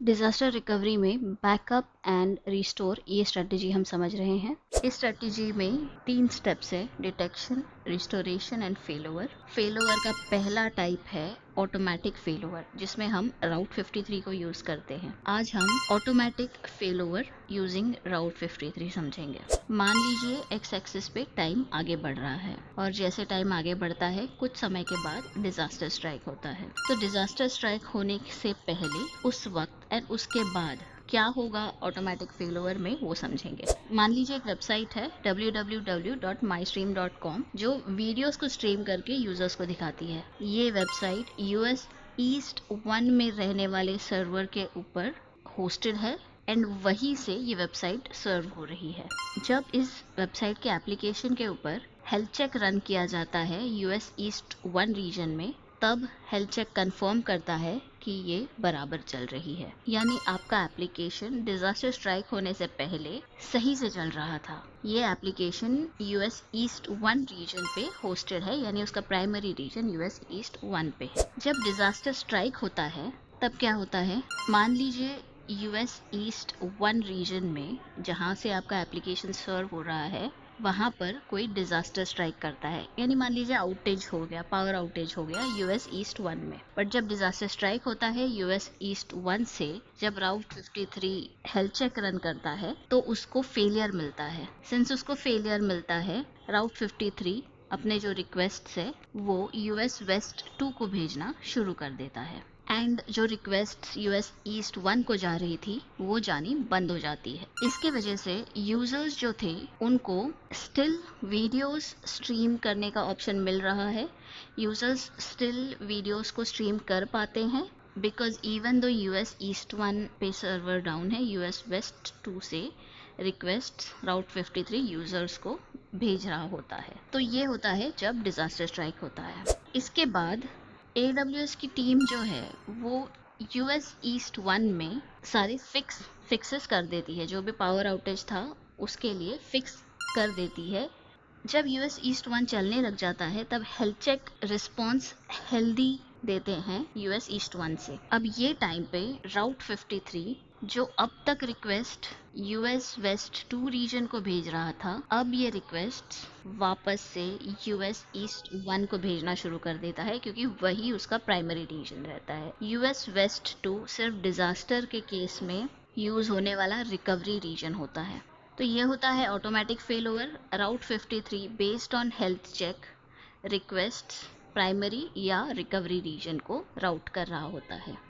Disaster recovery में backup and restore ये strategy हम समझ रहे हैं। इस स्ट्रेटजी में 3 स्टेप्स है: डिटेक्शन, रिस्टोरेशन एंड फेलोवर। फेलोवर का पहला टाइप है ऑटोमेटिक फेलोवर, जिसमें हम राउट 53 को यूज करते हैं। आज हम ऑटोमेटिक फेलोवर यूजिंग राउट 53 समझेंगे। मान लीजिए एक्स एक्सिस पे टाइम आगे बढ़ रहा है और जैसे टाइम आगे बढ़ता है कुछ समय के बाद डिजास्टर स्ट्राइक होता है। तो डिजास्टर स्ट्राइक होने से पहले, उस वक्त एंड उसके बाद क्या होगा ऑटोमेटिक फेलोवर में, वो समझेंगे। मान लीजिए एक वेबसाइट है www.mystream.com जो वीडियोस को स्ट्रीम करके यूजर्स को दिखाती है। ये वेबसाइट यूएस ईस्ट 1 में रहने वाले सर्वर के ऊपर होस्टेड है एंड वहीं से ये वेबसाइट सर्व हो रही है। जब इस वेबसाइट के एप्लीकेशन के ऊपर हेल्थ चेक रन किया जाता है यूएस ईस्ट 1 रीजन में, तब हेल्थ चेक कंफर्म करता है कि ये बराबर चल रही है। यानी आपका एप्लीकेशन डिजास्टर स्ट्राइक होने से पहले सही से चल रहा था। ये एप्लीकेशन यूएस ईस्ट 1 रीजन पे होस्टेड है, यानी उसका प्राइमरी रीजन यूएस ईस्ट 1 पे है। जब डिजास्टर स्ट्राइक होता है तब क्या होता है, मान लीजिए यूएस ईस्ट 1 रीजन में जहाँ से आपका एप्लीकेशन सर्व हो रहा है वहाँ पर कोई डिजास्टर स्ट्राइक करता है। यानी मान लीजिए आउटेज हो गया, पावर आउटेज हो गया यूएस ईस्ट 1 में। बट जब डिजास्टर स्ट्राइक होता है यूएस ईस्ट 1 से, जब राउट 53 हेल्थ चेक रन करता है तो उसको फेलियर मिलता है। सिंस उसको फेलियर मिलता है, राउट 53 अपने जो रिक्वेस्ट है वो यूएस वेस्ट 2 को भेजना शुरू कर देता है एंड जो रिक्वेस्ट यूएस ईस्ट 1 को जा रही थी वो जानी बंद हो जाती है। इसके वजह से यूजर्स जो थे उनको स्टिल वीडियोस स्ट्रीम करने का ऑप्शन मिल रहा है। यूजर्स स्टिल वीडियोस को स्ट्रीम कर पाते हैं because even though US east 1 पे सर्वर डाउन है, यूएस वेस्ट 2 से रिक्वेस्ट राउट 53 यूजर्स को भेज रहा होता है। तो ये होता है जब डिजास्टर स्ट्राइक होता है। इसके बाद AWS की टीम जो है वो यूएस ईस्ट 1 में सारे फिक्सेस कर देती है। जो भी पावर आउटेज था उसके लिए फिक्स कर देती है। जब यूएस ईस्ट 1 चलने लग जाता है तब हेल्थ चेक रिस्पॉन्स हेल्दी देते हैं यूएस ईस्ट 1 से। अब ये टाइम पे राउट 53 जो अब तक रिक्वेस्ट यूएस वेस्ट 2 रीजन को भेज रहा था, अब ये रिक्वेस्ट वापस से यूएस ईस्ट 1 को भेजना शुरू कर देता है क्योंकि वही उसका प्राइमरी रीजन रहता है। यूएस वेस्ट 2 सिर्फ डिजास्टर के केस में यूज होने वाला रिकवरी रीजन होता है। तो ये होता है automatic failover. Route 53 based on health check request primary या रिकवरी रीजन को राउट कर रहा होता है।